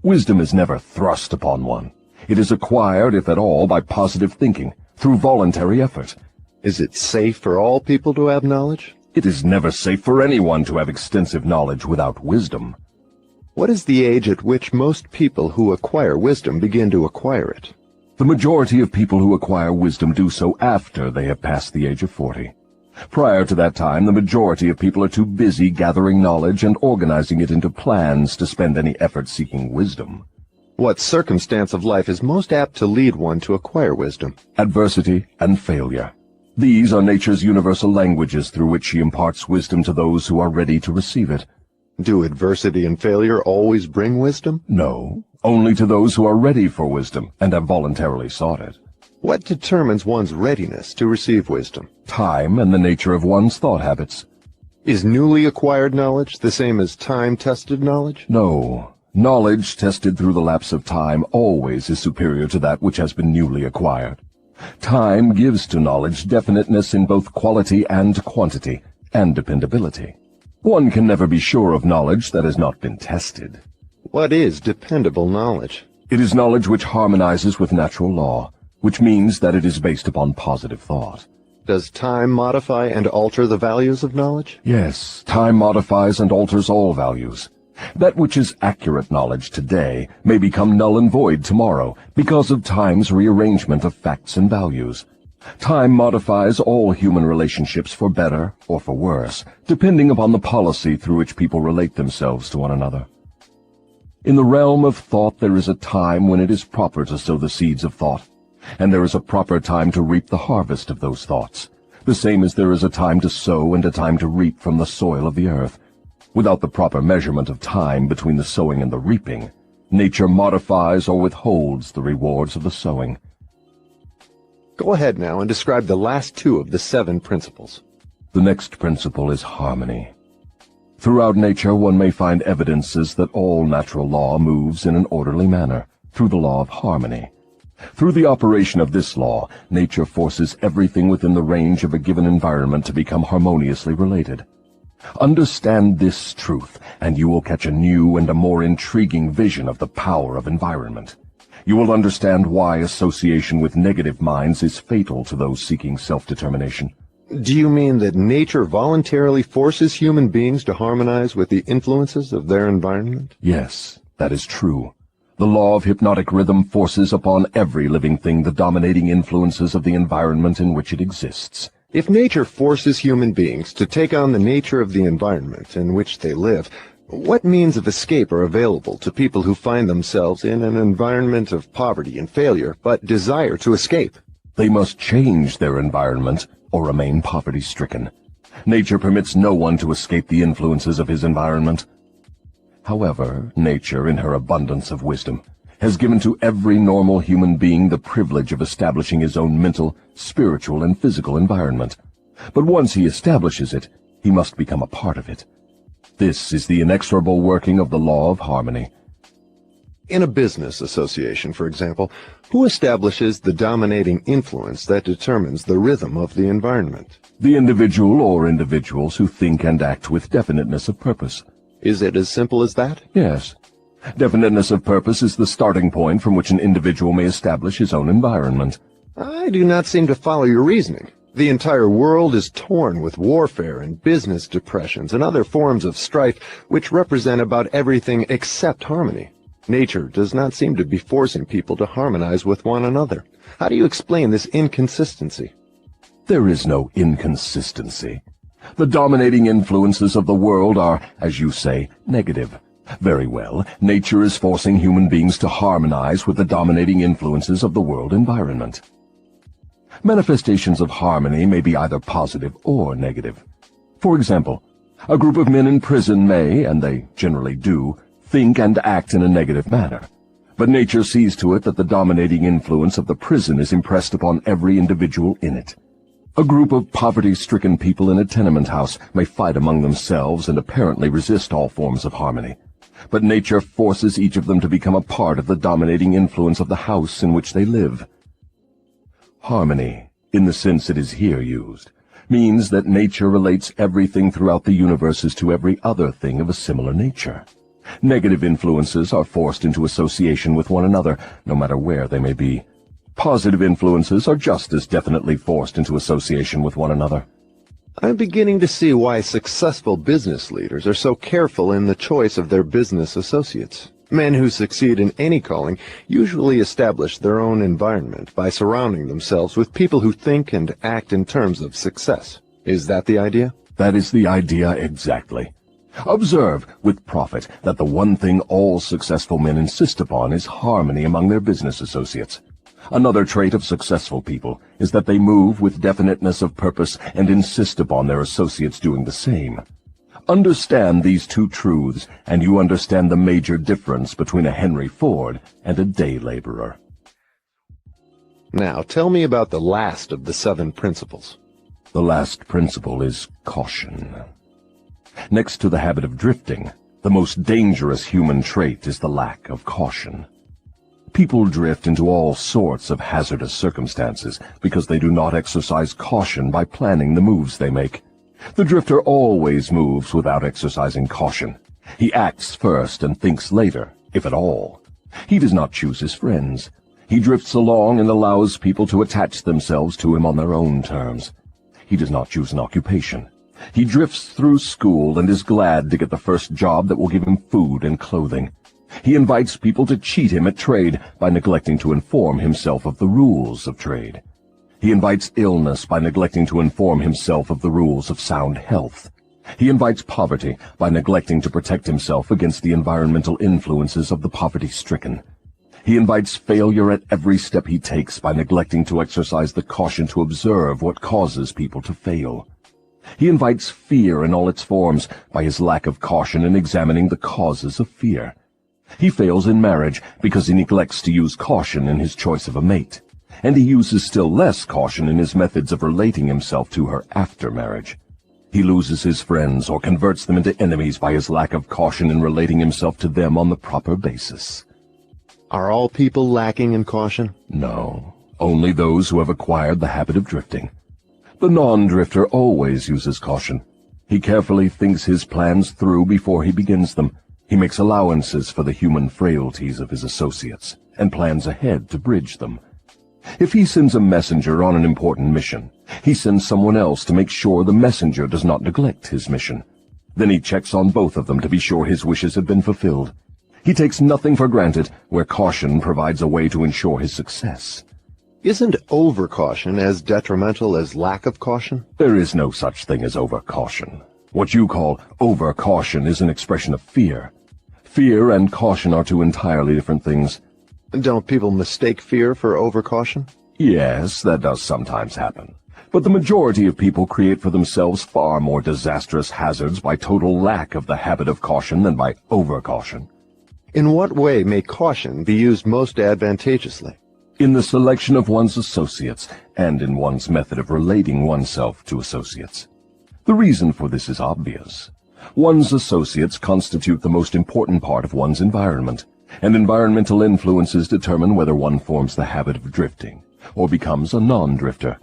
Wisdom is never thrust upon one. It is acquired, if at all, by positive thinking, through voluntary effort. Is it safe for all people to have knowledge? It is never safe for anyone to have extensive knowledge without wisdom. What is the age at which most people who acquire wisdom begin to acquire it? The majority of people who acquire wisdom do so after they have passed the age of 40. Prior to that time, the majority of people are too busy gathering knowledge and organizing it into plans to spend any effort seeking wisdom. What circumstance of life is most apt to lead one to acquire wisdom? Adversity and failure. These are nature's universal languages through which she imparts wisdom to those who are ready to receive it. Do adversity and failure always bring wisdom? No, only to those who are ready for wisdom and have voluntarily sought it. What determines one's readiness to receive wisdom? Time and the nature of one's thought habits. Is newly acquired knowledge the same as time-tested knowledge? No. Knowledge tested through the lapse of time always is superior to that which has been newly acquired. Time gives to knowledge definiteness in both quality and quantity, and dependability. One can never be sure of knowledge that has not been tested. What is dependable knowledge? It is knowledge which harmonizes with natural law, which means that it is based upon positive thought. Does time modify and alter the values of knowledge? Yes, time modifies and alters all values. That which is accurate knowledge today may become null and void tomorrow because of time's rearrangement of facts and values. Time modifies all human relationships for better or for worse, depending upon the policy through which people relate themselves to one another. In the realm of thought there is a time when it is proper to sow the seeds of thought, and there is a proper time to reap the harvest of those thoughts, the same as there is a time to sow and a time to reap from the soil of the earth. Without the proper measurement of time between the sowing and the reaping, nature modifies or withholds the rewards of the sowing. Go ahead now and describe the last two of the 7 principles. The next principle is harmony. Throughout nature one may find evidences that all natural law moves in an orderly manner, through the law of harmony. Through the operation of this law, nature forces everything within the range of a given environment to become harmoniously related. Understand this truth, and you will catch a new and a more intriguing vision of the power of environment. You will understand why association with negative minds is fatal to those seeking self-determination. Do you mean that nature voluntarily forces human beings to harmonize with the influences of their environment? Yes, that is true. The law of hypnotic rhythm forces upon every living thing the dominating influences of the environment in which it exists. If nature forces human beings to take on the nature of the environment in which they live, what means of escape are available to people who find themselves in an environment of poverty and failure, but desire to escape? They must change their environment or remain poverty-stricken. Nature permits no one to escape the influences of his environment. However, nature, in her abundance of wisdom, has given to every normal human being the privilege of establishing his own mental, spiritual, and physical environment. But once he establishes it, he must become a part of it. This is the inexorable working of the law of harmony. In a business association, for example, who establishes the dominating influence that determines the rhythm of the environment? The individual or individuals who think and act with definiteness of purpose. Is it as simple as that? Yes. Definiteness of purpose is the starting point from which an individual may establish his own environment. I do not seem to follow your reasoning. The entire world is torn with warfare and business depressions and other forms of strife which represent about everything except harmony. Nature does not seem to be forcing people to harmonize with one another. How do you explain this inconsistency? There is no inconsistency. The dominating influences of the world are, as you say, negative. Very well, nature is forcing human beings to harmonize with the dominating influences of the world environment. Manifestations of harmony may be either positive or negative. For example, a group of men in prison may, and they generally do, think and act in a negative manner. But nature sees to it that the dominating influence of the prison is impressed upon every individual in it. A group of poverty-stricken people in a tenement house may fight among themselves and apparently resist all forms of harmony. But nature forces each of them to become a part of the dominating influence of the house in which they live. Harmony, in the sense it is here used, means that nature relates everything throughout the universe to every other thing of a similar nature. Negative influences are forced into association with one another, no matter where they may be. Positive influences are just as definitely forced into association with one another. I'm beginning to see why successful business leaders are so careful in the choice of their business associates. Men who succeed in any calling usually establish their own environment by surrounding themselves with people who think and act in terms of success. Is that the idea? That is the idea exactly. Observe, with profit, that the one thing all successful men insist upon is harmony among their business associates. Another trait of successful people is that they move with definiteness of purpose and insist upon their associates doing the same. Understand these two truths, and you understand the major difference between a Henry Ford and a day laborer. Now, tell me about the last of the 7 principles. The last principle is caution. Next to the habit of drifting, the most dangerous human trait is the lack of caution. People drift into all sorts of hazardous circumstances because they do not exercise caution by planning the moves they make. The drifter always moves without exercising caution. He acts first and thinks later, if at all. He does not choose his friends. He drifts along and allows people to attach themselves to him on their own terms. He does not choose an occupation. He drifts through school and is glad to get the first job that will give him food and clothing. He invites people to cheat him at trade by neglecting to inform himself of the rules of trade. He invites illness by neglecting to inform himself of the rules of sound health. He invites poverty by neglecting to protect himself against the environmental influences of the poverty-stricken. He invites failure at every step he takes by neglecting to exercise the caution to observe what causes people to fail. He invites fear in all its forms by his lack of caution in examining the causes of fear. He fails in marriage because he neglects to use caution in his choice of a mate, and he uses still less caution in his methods of relating himself to her after marriage. He loses his friends or converts them into enemies by his lack of caution in relating himself to them on the proper basis. Are all people lacking in caution? No, only those who have acquired the habit of drifting. The non-drifter always uses caution. He carefully thinks his plans through before he begins them. He makes allowances for the human frailties of his associates. and plans ahead to bridge them. If he sends a messenger on an important mission, he sends someone else to make sure the messenger does not neglect his mission. Then he checks on both of them to be sure his wishes have been fulfilled. He takes nothing for granted, where caution provides a way to ensure his success. Isn't overcaution as detrimental as lack of caution? There is no such thing as overcaution. What you call overcaution is an expression of fear. Fear and caution are two entirely different things. Don't people mistake fear for overcaution? Yes, that does sometimes happen. But the majority of people create for themselves far more disastrous hazards by total lack of the habit of caution than by overcaution. In what way may caution be used most advantageously? In the selection of one's associates, and in one's method of relating oneself to associates. The reason for this is obvious. One's associates constitute the most important part of one's environment, and environmental influences determine whether one forms the habit of drifting, or becomes a non-drifter.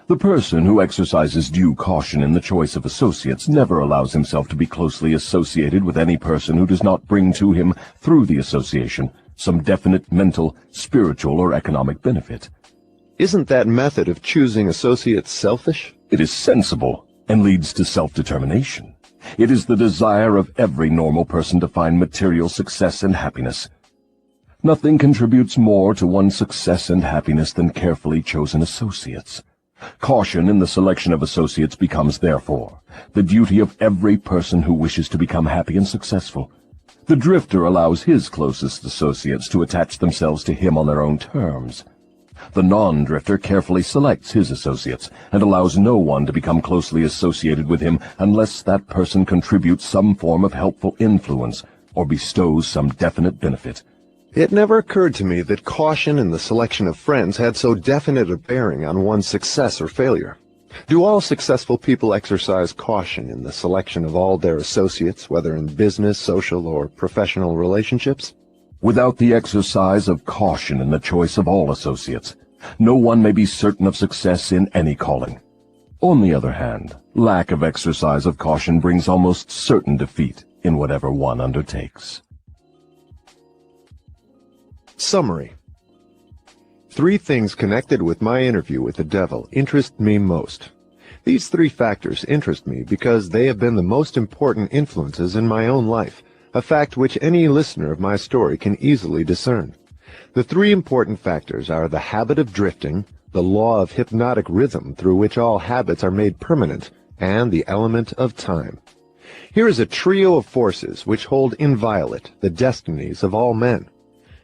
The person who exercises due caution in the choice of associates never allows himself to be closely associated with any person who does not bring to him, through the association, some definite mental, spiritual, or economic benefit. Isn't that method of choosing associates selfish? It is sensible and leads to self-determination. It is the desire of every normal person to find material success and happiness. Nothing contributes more to one's success and happiness than carefully chosen associates. Caution in the selection of associates becomes, therefore, the duty of every person who wishes to become happy and successful. The drifter allows his closest associates to attach themselves to him on their own terms. The non-drifter carefully selects his associates and allows no one to become closely associated with him unless that person contributes some form of helpful influence or bestows some definite benefit. It never occurred to me that caution in the selection of friends had so definite a bearing on one's success or failure. Do all successful people exercise caution in the selection of all their associates, whether in business, social, or professional relationships? Without the exercise of caution in the choice of all associates, no one may be certain of success in any calling. On the other hand, lack of exercise of caution brings almost certain defeat in whatever one undertakes. Summary. 3 things connected with my interview with the devil interest me most. These 3 factors interest me because they have been the most important influences in my own life, a fact which any listener of my story can easily discern. The 3 important factors are the habit of drifting, the law of hypnotic rhythm through which all habits are made permanent, and the element of time. Here is a trio of forces which hold inviolate the destinies of all men.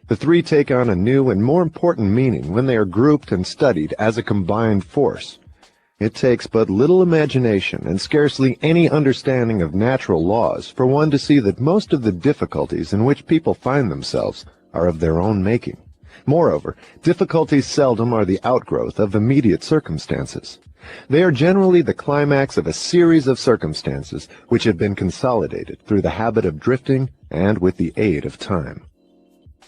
The 3 take on a new and more important meaning when they are grouped and studied as a combined force. It takes but little imagination and scarcely any understanding of natural laws for one to see that most of the difficulties in which people find themselves are of their own making. Moreover, difficulties seldom are the outgrowth of immediate circumstances. They are generally the climax of a series of circumstances which have been consolidated through the habit of drifting and with the aid of time.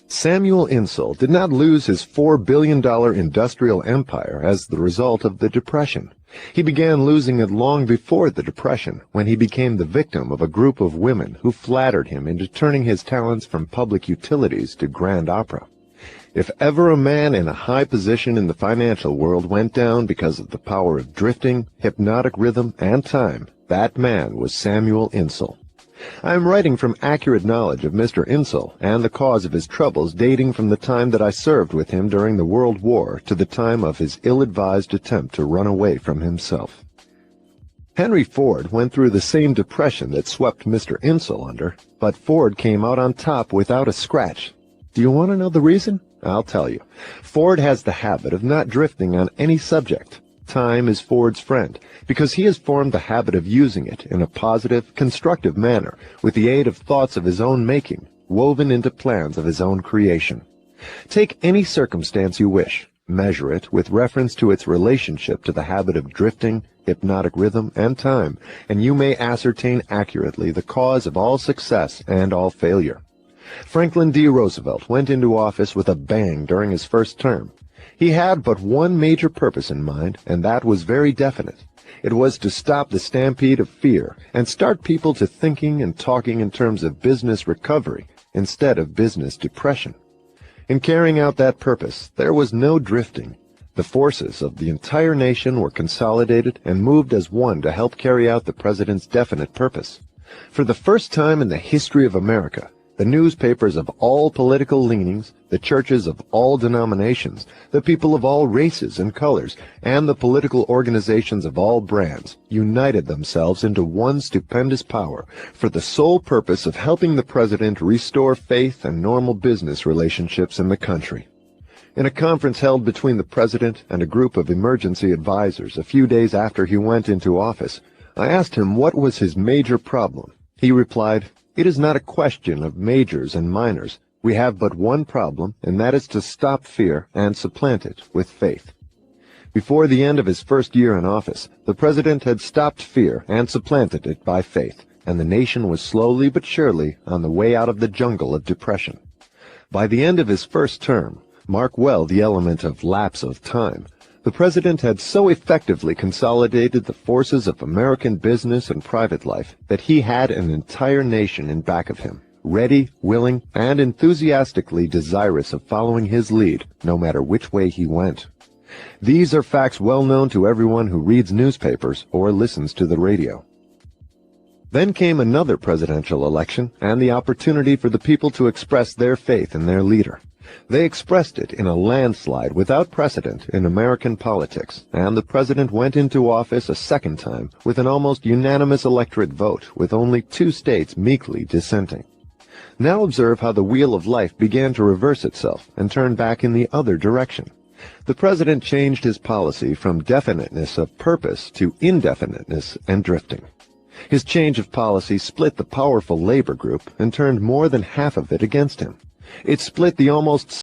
Samuel Insull did not lose his $4 billion industrial empire as the result of the Depression. He began losing it long before the Depression, when he became the victim of a group of women who flattered him into turning his talents from public utilities to grand opera. If ever a man in a high position in the financial world went down because of the power of drifting, hypnotic rhythm, and time, that man was Samuel Insull. I am writing from accurate knowledge of Mr. Insull and the cause of his troubles dating from the time that I served with him during the World War to the time of his ill-advised attempt to run away from himself. Henry Ford went through the same depression that swept Mr. Insull under, but Ford came out on top without a scratch. Do you want to know the reason? I'll tell you. Ford has the habit of not drifting on any subject. Time is Ford's friend, because he has formed the habit of using it in a positive, constructive manner, with the aid of thoughts of his own making, woven into plans of his own creation. Take any circumstance you wish, measure it with reference to its relationship to the habit of drifting, hypnotic rhythm, and time, and you may ascertain accurately the cause of all success and all failure. Franklin D. Roosevelt went into office with a bang during his first term. He had but one major purpose in mind, and that was very definite. It was to stop the stampede of fear and start people to thinking and talking in terms of business recovery instead of business depression. In carrying out that purpose, there was no drifting. The forces of the entire nation were consolidated and moved as one to help carry out the president's definite purpose. For the first time in the history of America, the newspapers of all political leanings, the churches of all denominations, the people of all races and colors, and the political organizations of all brands united themselves into one stupendous power for the sole purpose of helping the president restore faith and normal business relationships in the country. In a conference held between the president and a group of emergency advisors a few days after he went into office, I asked him what was his major problem. He replied, "It is not a question of majors and minors. We have but one problem, and that is to stop fear and supplant it with faith." Before the end of his first year in office, the president had stopped fear and supplanted it by faith, and the nation was slowly but surely on the way out of the jungle of depression. By the end of his first term, mark well the element of lapse of time, the president had so effectively consolidated the forces of American business and private life that he had an entire nation in back of him, ready, willing, and enthusiastically desirous of following his lead, no matter which way he went. These are facts well known to everyone who reads newspapers or listens to the radio. Then came another presidential election and the opportunity for the people to express their faith in their leader. They expressed it in a landslide without precedent in American politics, and the president went into office a second time with an almost unanimous electorate vote, with only 2 states meekly dissenting. Now observe how the wheel of life began to reverse itself and turn back in the other direction. The president changed his policy from definiteness of purpose to indefiniteness and drifting. His change of policy split the powerful labor group and turned more than half of it against him. It split the almost